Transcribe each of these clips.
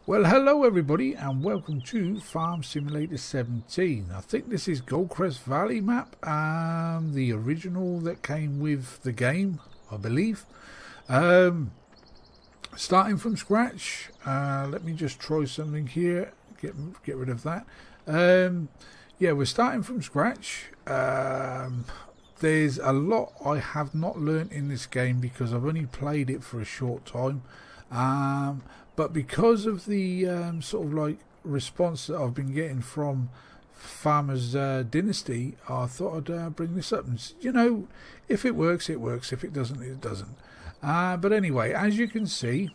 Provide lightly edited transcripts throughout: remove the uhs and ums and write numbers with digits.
Well, hello everybody and welcome to Farm Simulator 17. I think this is Goldcrest Valley map, the original that came with the game, I believe. Starting from scratch, let me just try something here, get rid of that. Yeah, we're starting from scratch. There's a lot I have not learnt in this game because I've only played it for a short time. But because of the sort of like response that I've been getting from Farmers Dynasty, I thought I'd bring this up. And you know, if it works, it works. If it doesn't, it doesn't. But anyway, as you can see,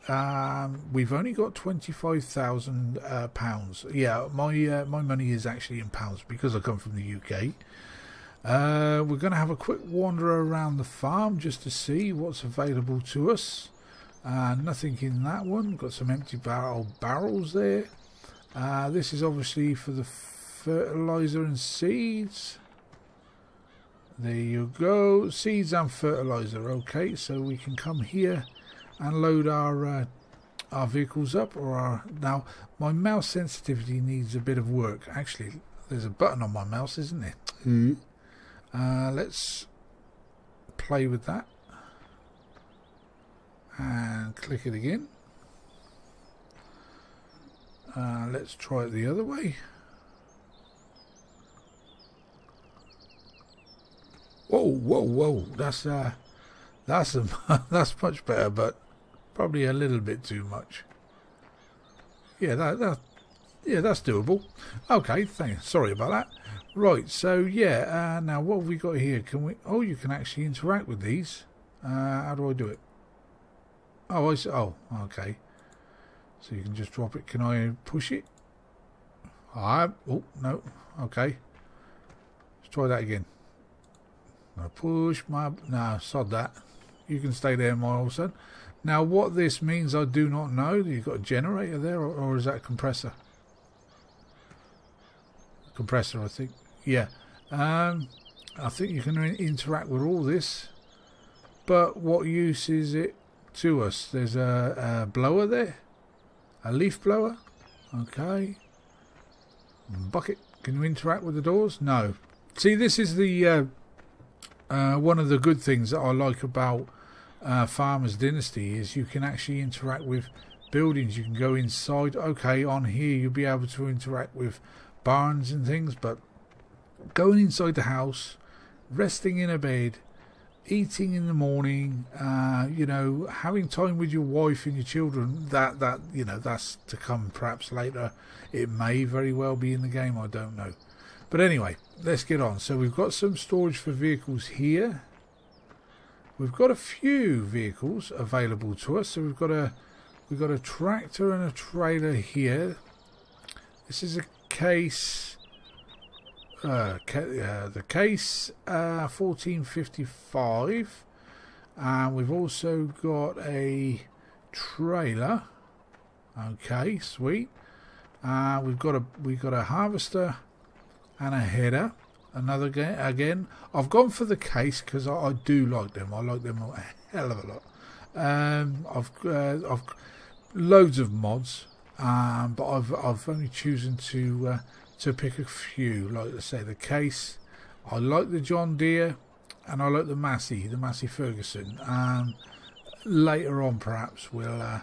we've only got £25,000. Yeah, my money is actually in pounds because I come from the UK. We're going to have a quick wander around the farm just to see what's available to us. Nothing in that one. Got some empty barrels there. This is obviously for the fertilizer and seeds. There you go, seeds and fertilizer. Okay, so we can come here and load our vehicles up. Now my mouse sensitivity needs a bit of work. Actually, there's a button on my mouse, isn't there? Let's play with that. And click it again. Let's try it the other way. Whoa! That's that's much better, but probably a little bit too much. Yeah, that's doable. Okay, thanks. Sorry about that. Right, so yeah. Now what have we got here? Can we? Oh, you can actually interact with these. How do I do it? Oh, I see. Oh, okay. So you can just drop it. Can I push it? Oh, no. Okay. Let's try that again. I push my... No, sod that. You can stay there, my old son. Now, what this means, I do not know. You've got a generator there, or is that a compressor? Compressor, I think. Yeah. I think you can interact with all this. But what use is it to us? There's a blower there, a leaf blower. Okay. Bucket. Can you interact with the doors? No. See, this is the one of the good things that I like about Farmers Dynasty is you can actually interact with buildings. You can go inside. Okay, on here you'll be able to interact with barns and things, but going inside the house, resting in a bed, eating in the morning, you know, having time with your wife and your children, that you know, that's to come perhaps later. It may very well be in the game, I don't know. But anyway, let's get on. So we've got some storage for vehicles here. We've got a few vehicles available to us. So we've got a tractor and a trailer here. This is a case. The case 1455, and we've also got a trailer. Okay, sweet. We've got a harvester and a header. Another again. I've gone for the case because I do like them. I like them a hell of a lot. I've loads of mods, but I've only chosen to pick a few. Like I say, the case. I like the John Deere, and I like the Massey Ferguson. Later on, perhaps we'll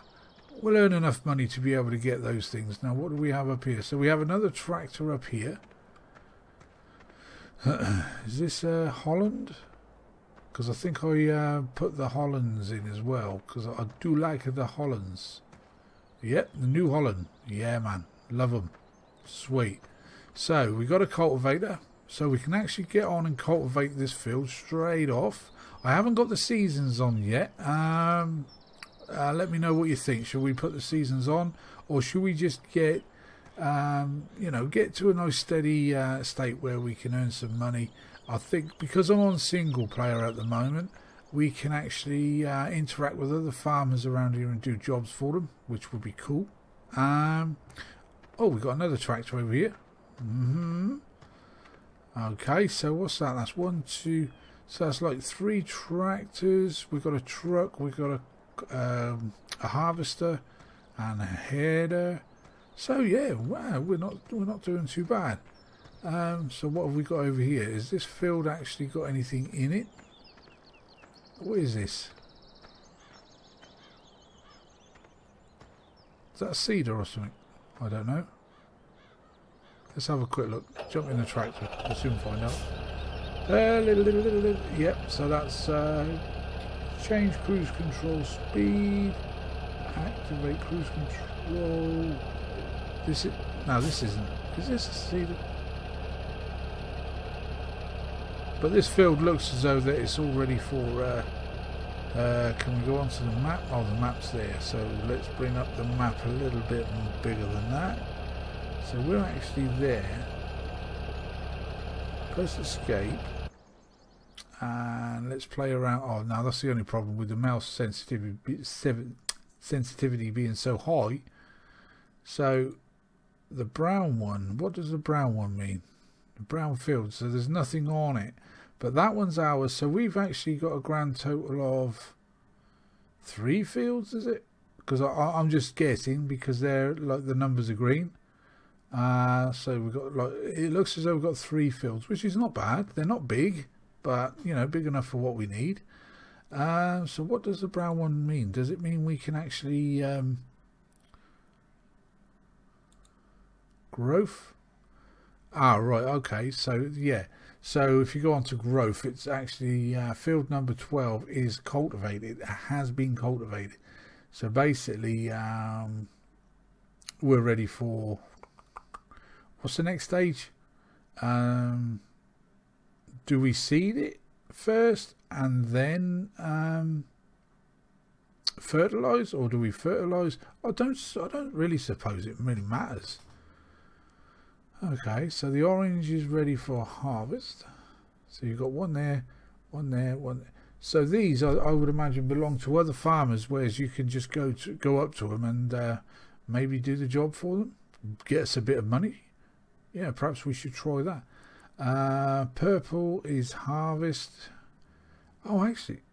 earn enough money to be able to get those things. Now, what do we have up here? So we have another tractor up here. Is this Holland? Because I think I put the Hollands in as well, because I do like the Hollands. Yep, the New Holland. Yeah, man, love them. Sweet. So we got a cultivator, so we can actually get on and cultivate this field straight off. I haven't got the seasons on yet. Let me know what you think. Should we put the seasons on, or should we just get you know, get to a nice steady state where we can earn some money? I think because I'm on single player at the moment, we can actually interact with other farmers around here and do jobs for them, which would be cool. Oh, we've got another tractor over here. Okay, so what's that? That's 1, 2. So that's like 3 tractors. We've got a truck. We've got a harvester and a header. So yeah, wow, we're not doing too bad. So what have we got over here? Is this field actually got anything in it? What is this? Is that a cedar or something? I don't know. Let's have a quick look. Jump in the tractor. We'll soon find out. Yep, so that's change cruise control speed. Activate cruise control. This is... No, this isn't. Is this a cedar? But this field looks as though that it's all ready for... can we go onto the map? Oh, the map's there. So let's bring up the map a little bit bigger than that. So we're actually there. Press escape. And let's play around. Oh, now that's the only problem with the mouse sensitivity being so high. So the brown one, what does the brown one mean? The brown field, so there's nothing on it. But that one's ours, so we've actually got a grand total of 3 fields, is it? Because I'm just guessing because they're like the numbers are green. So we've got like, it looks as though we've got 3 fields, which is not bad. They're not big, but you know, big enough for what we need. So what does the brown one mean? Does it mean we can actually growth? Ah, right, okay. So yeah, so if you go on to growth, it's actually field number 12 is cultivated. It has been cultivated. So basically we're ready for, what's the next stage? Do we seed it first and then fertilize, or do we fertilize? I don't really suppose it really matters. Okay, so the orange is ready for harvest. So you've got one there, one there, one there. So these I would imagine belong to other farmers, whereas you can just go up to them and maybe do the job for them, get us a bit of money. Yeah, perhaps we should try that. Purple is harvest. Oh, actually,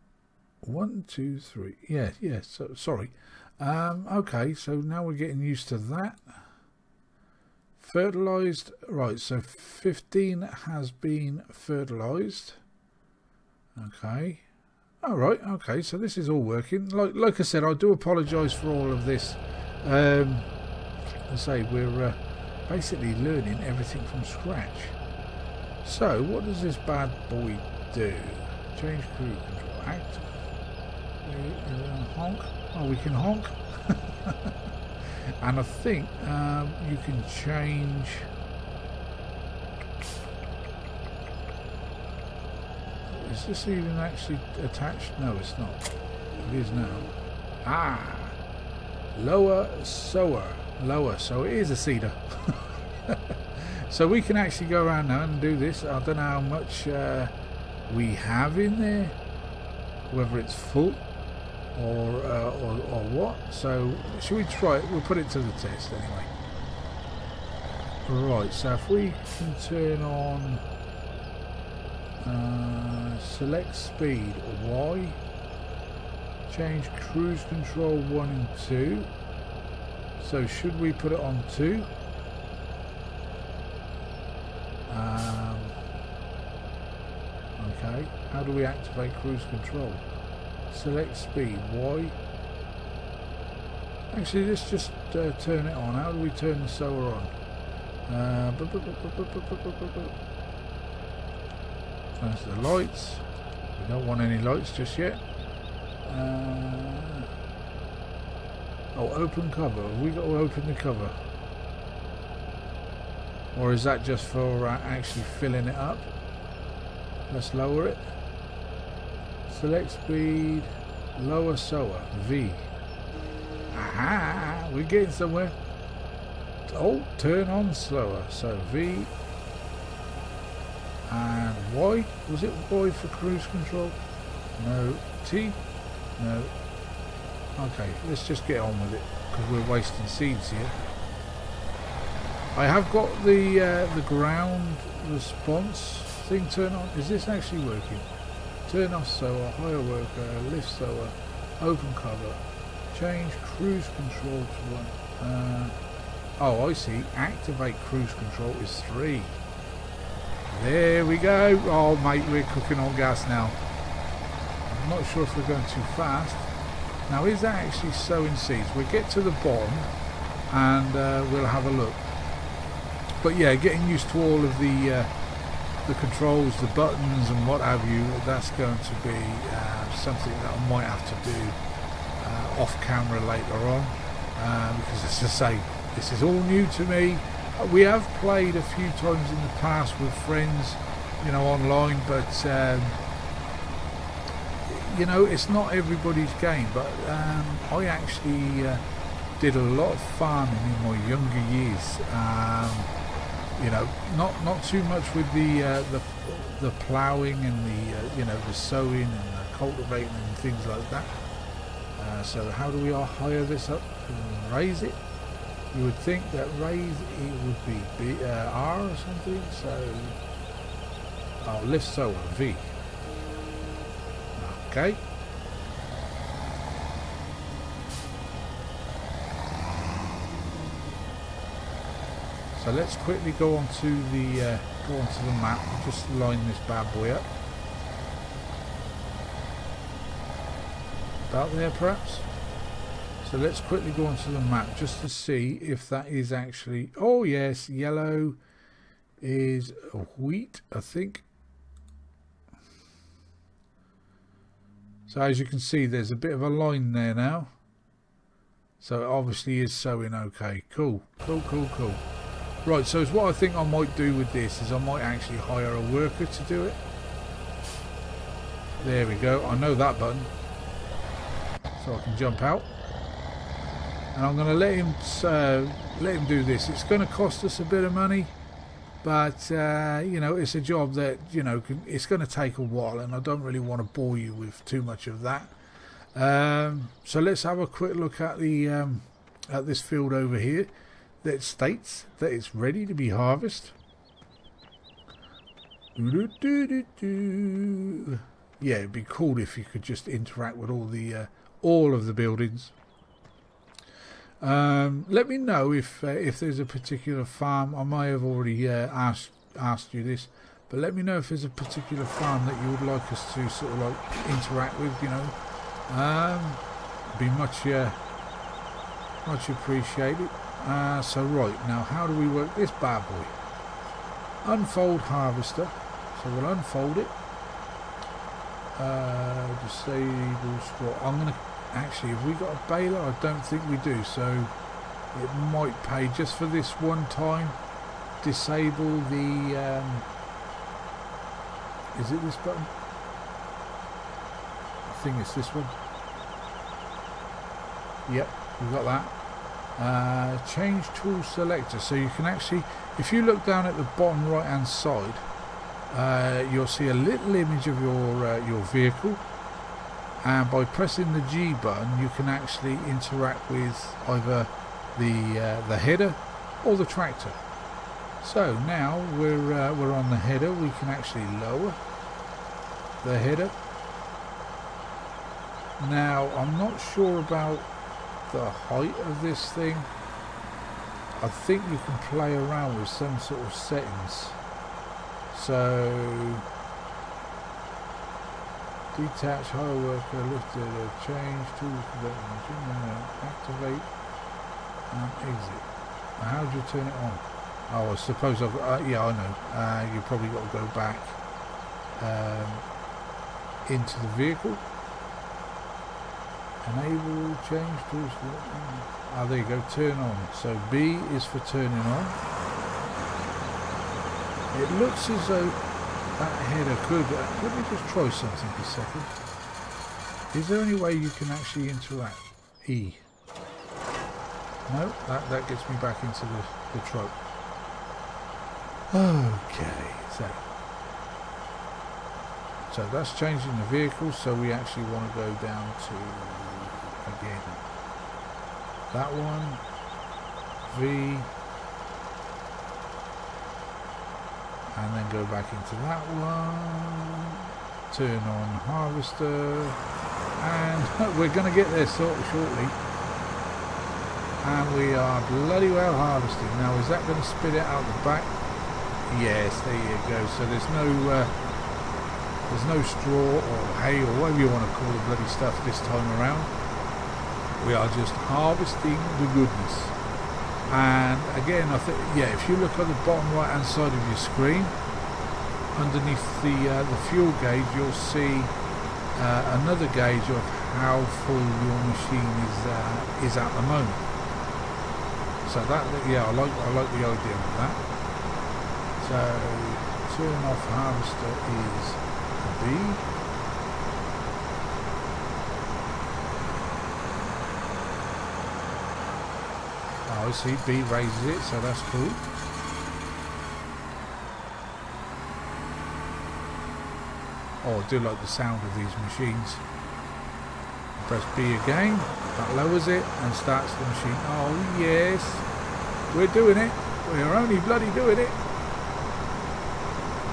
1, 2, 3. Yeah. So sorry. Okay, so now we're getting used to that. Fertilized, right? So 15 has been fertilized. Okay. All right. Okay, so this is all working. Like I said, I do apologise for all of this. I say we're basically learning everything from scratch. So what does this bad boy do? Change cruise control. Act. Honk. Oh, we can honk. And I think you can change. Is this even actually attached? No, it's not. It is now. Ah, lower sower. Lower, so it is a cedar. So we can actually go around now and do this. I don't know how much we have in there, whether it's full or what. So should we try it? We'll put it to the test anyway. Right, so if we can turn on select speed Y, change cruise control 1 and 2. So should we put it on 2? Okay, how do we activate cruise control? Select speed Y. Actually, let's just turn it on. How do we turn the solar on? That's the lights. We don't want any lights just yet. Oh, open cover. Have we got to open the cover? Or is that just for actually filling it up? Let's lower it. Select speed. Lower sower. V. Aha! We're getting somewhere. Oh, turn on slower. So V. And Y. Was it Y for cruise control? No. T? No. Okay, let's just get on with it because we're wasting seeds here. I have got the ground response thing turned on. Is this actually working? Turn off sower, hire worker, lift sower, open cover. Change cruise control to 1. Oh, I see. Activate cruise control is 3. There we go. Oh, mate, we're cooking on gas now. I'm not sure if we're going too fast. Now, is that actually sowing seeds? We'll get to the bottom and we'll have a look. But yeah, getting used to all of the controls, the buttons and what have you, that's going to be something that I might have to do off camera later on, because as I say, this is all new to me. We have played a few times in the past with friends, you know, online, but you know, it's not everybody's game. But I actually did a lot of farming in my younger years. You know, not too much with the ploughing and the you know, the sowing and the cultivating and things like that. So how do we hire this up and raise it? You would think that raise it would be B, R or something. So lift sower V. Okay. So let's quickly go onto the map. We'll just line this bad boy up. About there, perhaps. So let's quickly go onto the map just to see if that is actually. Oh yes, yellow is wheat, I think. So as you can see, there's a bit of a line there now. So it obviously is sowing okay. Cool. Right, so what I think I might do with this is I might actually hire a worker to do it. There we go. I know that button. So I can jump out. And I'm going to let him do this. It's going to cost us a bit of money. But, you know, it's a job that, you know, it's going to take a while. And I don't really want to bore you with too much of that. So let's have a quick look at the at this field over here. That states that it's ready to be harvested. Yeah, it'd be cool if you could just interact with all of the buildings. Let me know if there's a particular farm. I may have already asked you this, but let me know if there's a particular farm that you would like us to sort of like interact with. You know, be much appreciated. So right, now how do we work this bad boy? Unfold harvester. So we'll unfold it. Disable straw. I'm going to actually, have we got a baler? I don't think we do, so it might pay just for this one time. Disable the is it this button? I think it's this one. Yep, we've got that. Change tool selector, so you can actually, if you look down at the bottom right hand side, you'll see a little image of your vehicle, and by pressing the G button you can actually interact with either the header or the tractor. So now we're on the header. We can actually lower the header. Now I'm not sure about the height of this thing. I think you can play around with some sort of settings. So detach, hire worker, lifted, change tools, activate and exit. Now how do you turn it on? Oh, I suppose I've got, yeah, I know. You've probably got to go back into the vehicle. Enable, change tools. Ah, there you go, turn on. So B is for turning on. It looks as though that header could. Let me just try something for a second. Is there any way you can actually interact? E. No, that gets me back into the truck. Okay, so that's changing the vehicle, so we actually want to go down to, again, that one, V, and then go back into that one, turn on harvester, and we're going to get there shortly. And we are bloody well harvesting. Now, is that going to spit it out the back? Yes, there you go. So there's no straw or hay or whatever you want to call the bloody stuff this time around. We are just harvesting the goodness. And again, I think, yeah, if you look at the bottom right hand side of your screen, underneath the fuel gauge, you'll see another gauge of how full your machine is at the moment. So that, yeah, I like the idea of that. So turn off harvester is B. Oh, I see B raises it, so that's cool. Oh, I do like the sound of these machines. Press B again, that lowers it and starts the machine. Oh yes, we're doing it. We're only bloody doing it.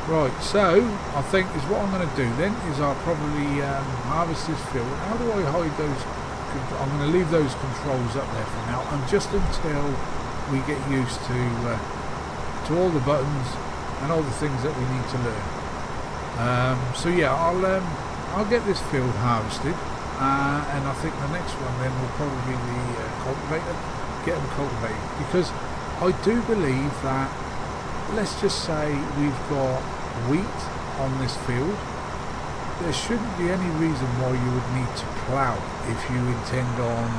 Right, so I think is what I'm going to do then is I'll probably harvest this field. How do I hide those? I'm going to leave those controls up there for now, and just until we get used to all the buttons and all the things that we need to learn. So yeah, I'll get this field harvested. And I think the next one then will probably be the cultivator, get them cultivated, because I do believe that, let's just say we've got wheat on this field, there shouldn't be any reason why you would need to plough if you intend on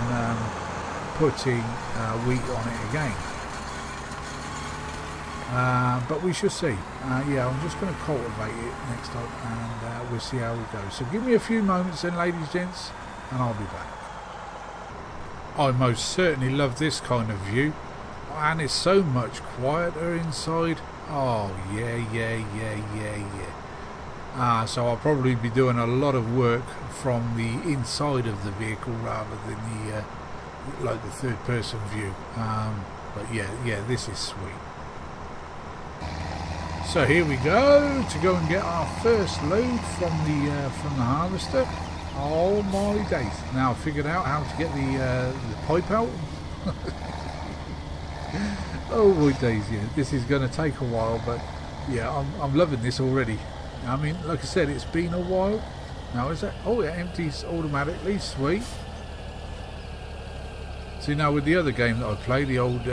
putting wheat on it again. But we shall see. Yeah, I'm just going to cultivate it next time, and we'll see how we go. So give me a few moments then, ladies and gents, and I'll be back. I most certainly love this kind of view, and it's so much quieter inside. Oh yeah. So I'll probably be doing a lot of work from the inside of the vehicle rather than the like the third person view. But yeah, this is sweet. So here we go to go and get our first load from the harvester. Oh my days! Now I figured out how to get the pipe out. Oh my days! Yeah, this is going to take a while, but yeah, I'm loving this already. I mean, like I said, it's been a while. Now is that? Oh, it empties automatically. Sweet. See, now with the other game that I play, the old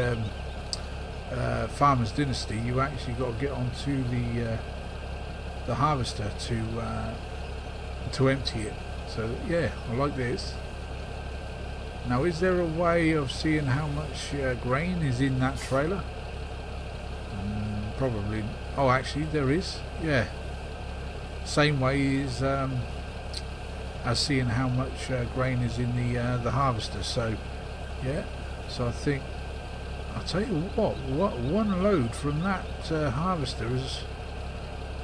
Farmers Dynasty, you actually got to get onto the harvester to empty it. So yeah, I like this. Now, is there a way of seeing how much grain is in that trailer? Probably. Oh, actually, there is. Yeah. Same way as seeing how much grain is in the harvester. So yeah. So I think I'll tell you what one load from that harvester is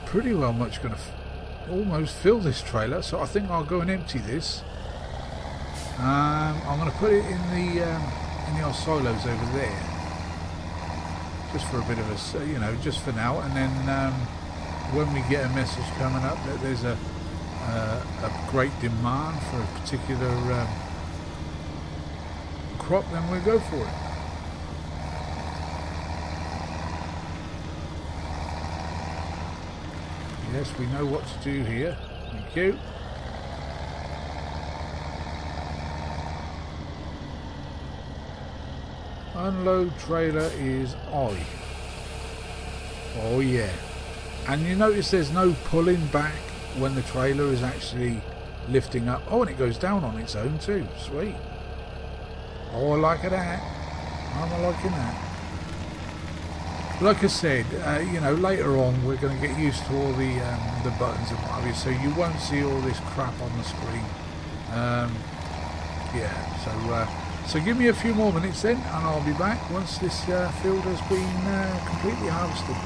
pretty well much going to almost fill this trailer. So I think I'll go and empty this. I'm going to put it in the old silos over there, just for a bit of a, you know, just for now. And then when we get a message coming up that there's a great demand for a particular crop, then we'll go for it. Yes, we know what to do here. Thank you. Unload trailer is I. Oh yeah. And you notice there's no pulling back when the trailer is actually lifting up. Oh, and it goes down on its own too. Sweet. Oh, I like that. I'm liking that. Like I said, you know, later on we're going to get used to all the buttons and what have you, so you won't see all this crap on the screen. Yeah, so give me a few more minutes then, and I'll be back once this field has been completely harvested.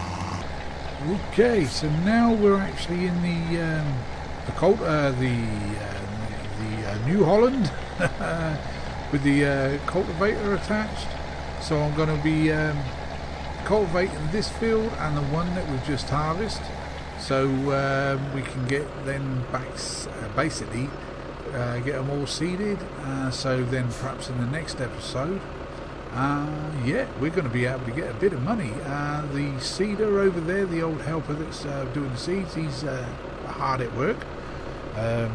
Okay, so now we're actually in the New Holland with the cultivator attached. So I'm going to be cultivating this field and the one that we've just harvested, so we can get then back basically get them all seeded, so then perhaps in the next episode, yeah, we're going to be able to get a bit of money. The seeder over there, the old helper that's doing the seeds, he's hard at work. I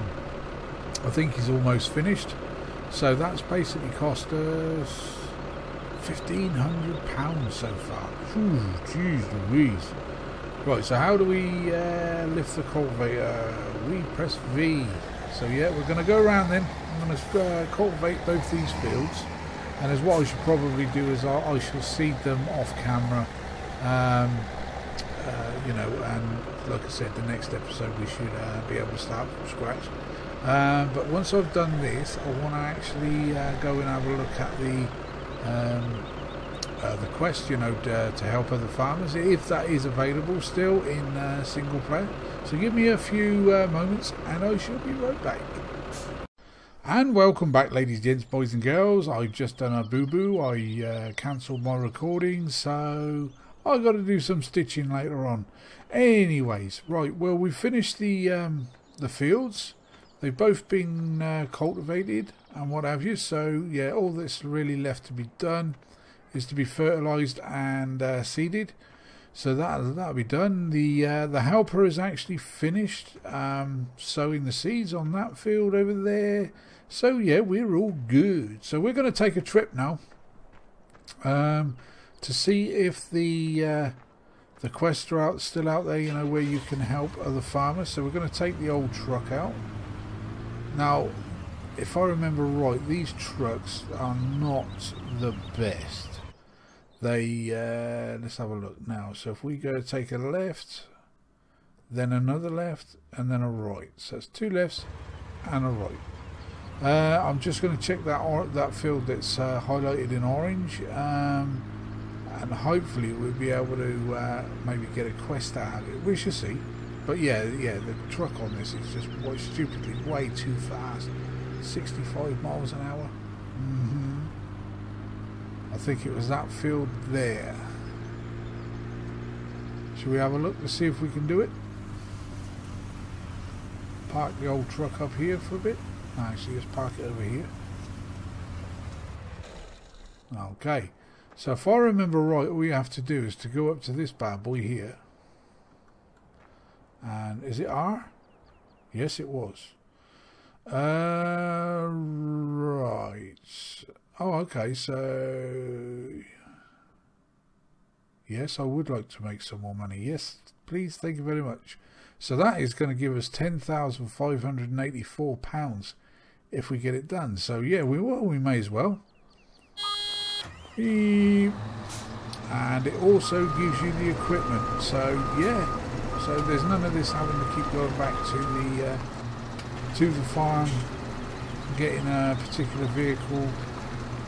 think he's almost finished, so that's basically cost us £1,500 so far. Jeez Louise. Right, so how do we lift the cultivator? We press V. So yeah, we're going to go around then. I'm going to cultivate both these fields, and as what I should probably do is I shall seed them off camera, you know, and like I said, the next episode we should be able to start from scratch. But once I've done this, I want to actually go and have a look at the quest, you know, to help other farmers, if that is available still in single player. So give me a few moments and I shall be right back. And welcome back, ladies, gents, boys and girls. I've just done a boo-boo. I cancelled my recording, so I've got to do some stitching later on. Anyways, right, well, we've finished the fields. They've both been cultivated and what have you. So yeah, all that's really left to be done is to be fertilised and seeded. So that'll be done. The helper is actually finished sowing the seeds on that field over there. So yeah, we're all good. So we're going to take a trip now to see if the quests are still out there, you know, where you can help other farmers. So we're going to take the old truck out. Now, if I remember right, these trucks are not the best. They let's have a look now. So if we go take a left, then another left, and then a right. So it's two lefts and a right. I'm just going to check that field that's highlighted in orange, and hopefully we'll be able to maybe get a quest out of it. We shall see. But yeah, the truck on this is just stupidly way too fast. 65 miles an hour. I think it was that field there. Should we have a look to see if we can do it? Park the old truck up here for a bit. Actually, let's park it over here. Okay. So if I remember right, all we have to do is to go up to this bad boy here. And is it R? Yes, it was. Right. Oh, okay. So yes, I would like to make some more money. Yes, please. Thank you very much. So that is going to give us £10,584 if we get it done. So yeah, we may as well. And it also gives you the equipment. So yeah. So there's none of this having to keep going back to the farm, getting a particular vehicle,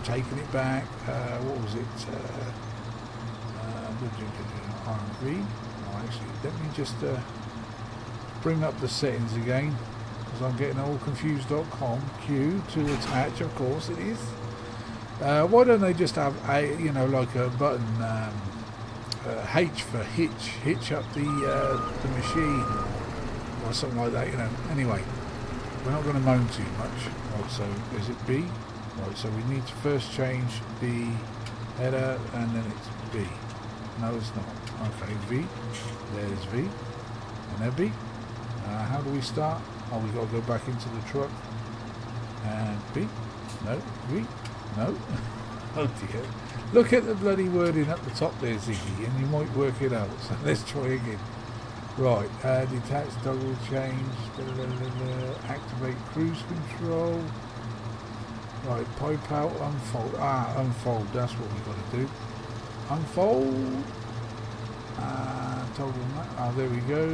taking it back. What was it? RV. Oh, actually, let me just bring up the settings again, because I'm getting all confused.com. Q to attach, of course it is. Why don't they just have a, you know, like a button? H for hitch up the machine or something like that, you know. Anyway, we're not going to moan too much. Right, so is it B? Right, so we need to first change the header and then it's B. No, it's not. Okay, V. There's V. And then B. How do we start? Oh, we got to go back into the truck. And B. No. V. No. Oh dear. Look at the bloody wording at the top there, Ziggy, and you might work it out. So let's try again. Right, detach toggle change, activate cruise control. Right, pipe out, unfold. Unfold, that's what we've got to do. Unfold. Toggle that. Oh, there we go.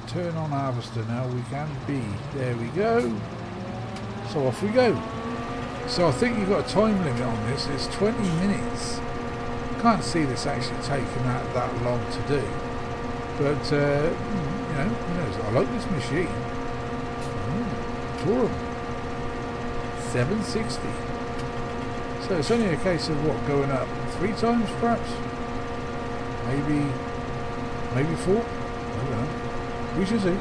Turn on harvester now. We can B. There we go. So off we go. So I think you've got a time limit on this. It's 20 minutes. I can't see this actually taking that long to do. But, you know, who knows? I like this machine. Tourum. 760. So it's only a case of what, going up 3 times perhaps? Maybe 4? I don't know. We shall see.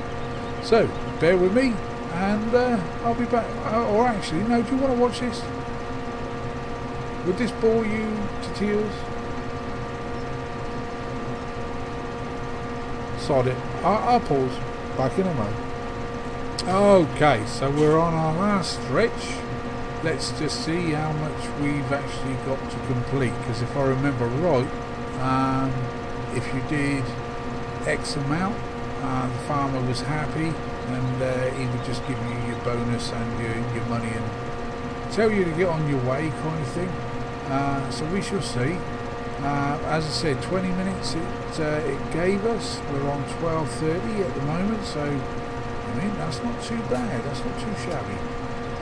So, bear with me and I'll be back. Or actually, no, do you want to watch this? Would this bore you to tears? Sod it. I'll pause. Back in a moment. Okay, so we're on our last stretch. Let's just see how much we've actually got to complete, because if I remember right, if you did X amount, the farmer was happy, and he would just give you your bonus and your money and tell you to get on your way, kind of thing. So we shall see. As I said, 20 minutes it gave us. We're on 12:30 at the moment, so I mean that's not too bad. That's not too shabby.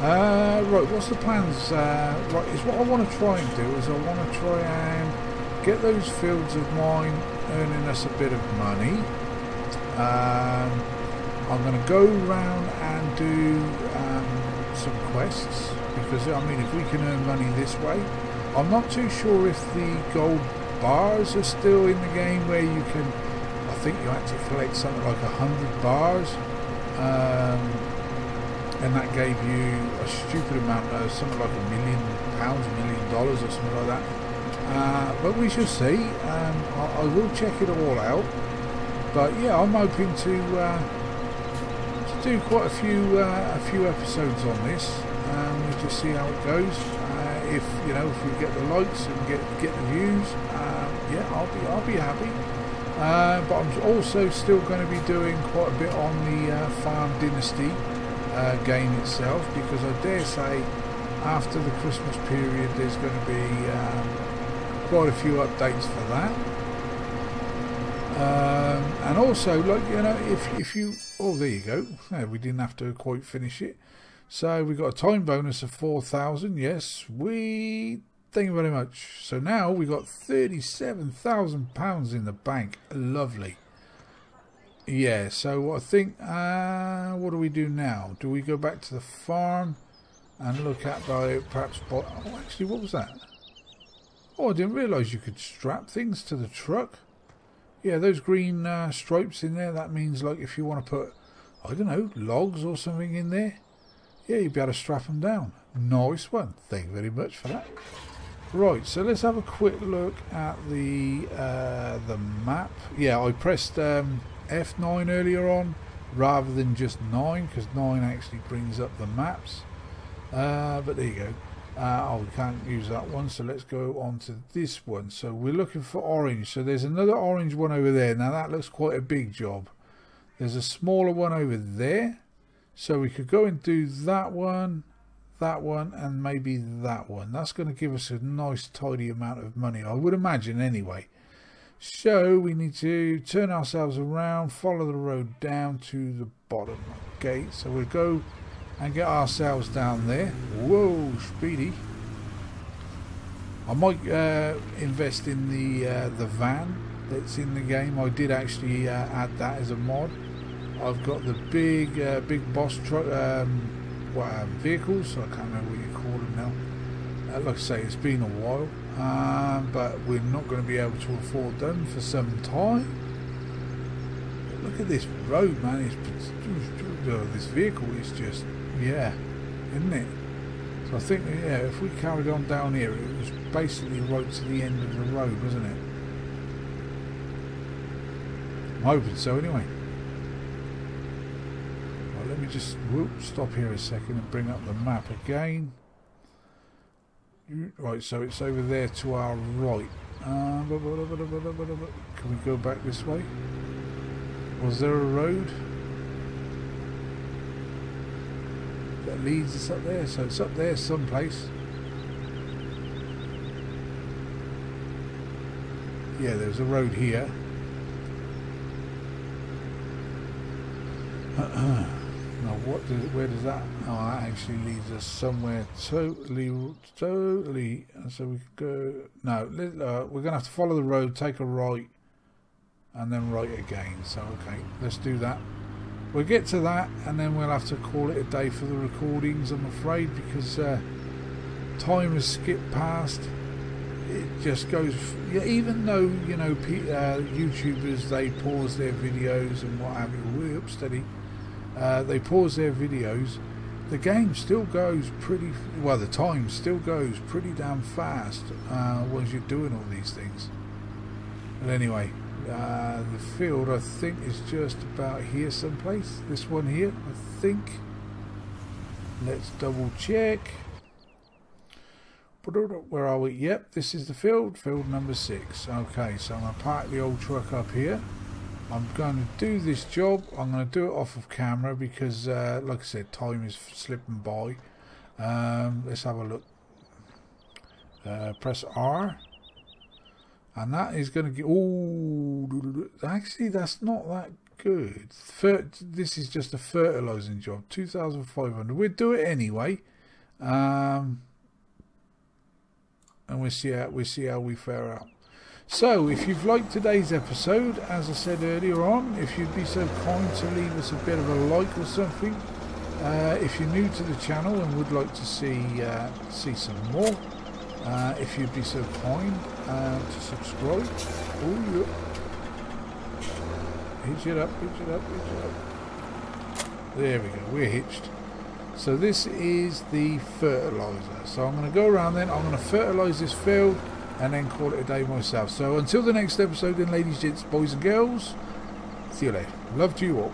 Right, what's the plans? Right, is what I want to try and do is I want to try and get those fields of mine earning us a bit of money. I'm going to go around and do some quests, because I mean if we can earn money this way. I'm not too sure if the gold bars are still in the game where you can, I think you had to collect something like 100 bars. And that gave you a stupid amount, something like £1 million, $1 million or something like that. But we shall see. I will check it all out. But yeah, I'm hoping to do quite a few episodes on this. We'll just see how it goes. If you know, if we get the likes and get the views, yeah, I'll be happy. But I'm also still going to be doing quite a bit on the Farm Dynasty game itself, because I dare say after the Christmas period there's going to be quite a few updates for that. And also, like, you know, if you, oh, there you go, yeah, we didn't have to quite finish it. So we got a time bonus of 4,000. Yes, sweet. Thank you very much. So now we got £37,000 in the bank. Lovely. Yeah, so I think, what do we do now? Do we go back to the farm and look at perhaps, oh, actually, what was that? Oh, I didn't realise you could strap things to the truck. Yeah, those green stripes in there, that means like if you want to put, I don't know, logs or something in there, yeah, you'd be able to strap them down. Nice one. Thank you very much for that. Right, so let's have a quick look at the map. Yeah, I pressed F9 earlier on rather than just 9, because 9 actually brings up the maps. But there you go. Oh, we can't use that one, so let's go on to this one. So we're looking for orange. So there's another orange one over there. Now that looks quite a big job. There's a smaller one over there. So we could go and do that one, and maybe that one. That's going to give us a nice tidy amount of money, I would imagine anyway. So we need to turn ourselves around, follow the road down to the bottom gate. So we'll go and get ourselves down there. Whoa, speedy. I might invest in the van that's in the game. I did actually add that as a mod. I've got the big boss truck vehicles. I can't remember what you call them now. Like I say, it's been a while, but we're not going to be able to afford them for some time. But look at this road, man. This vehicle is just, yeah, isn't it? So I think, yeah, if we carried on down here, it was basically right to the end of the road, wasn't it? I'm hoping so anyway. Right, let me just stop here a second and bring up the map again. Right, so it's over there to our right. Can we go back this way? Was there a road that leads us up there? So it's up there someplace. Yeah, there's a road here. Now where does that, oh, that actually leads us somewhere totally, so we could go, no, we're gonna have to follow the road, take a right and then right again. So okay, let's do that. We'll get to that and then we'll have to call it a day for the recordings, I'm afraid, because time has skipped past. It just goes, yeah, even though, you know, YouTubers, they pause their videos and what have you, steady. they pause their videos, the game still goes pretty well. The time still goes pretty damn fast once you're doing all these things. But anyway, the field I think is just about here someplace. This one here, I think. Let's double check. Where are we? Yep, this is the field number 6. Okay, so I'm going to park the old truck up here. I'm going to do this job. I'm going to do it off of camera because, like I said, time is slipping by. Let's have a look. Press R. And that is going to get... Oh, actually, that's not that good. This is just a fertilizing job. 2,500. We'll do it anyway. And we'll see how we fare out. So, if you've liked today's episode, as I said earlier on, if you'd be so kind to leave us a bit of a like or something. If you're new to the channel and would like to see some more, if you'd be so kind to subscribe. Oh, yeah. Hitch it up, hitch it up, hitch it up. There we go, we're hitched. So this is the fertilizer. So I'm going to go around then, I'm going to fertilize this field and then call it a day myself. So until the next episode then, ladies, gents, boys and girls, see you later. Love to you all.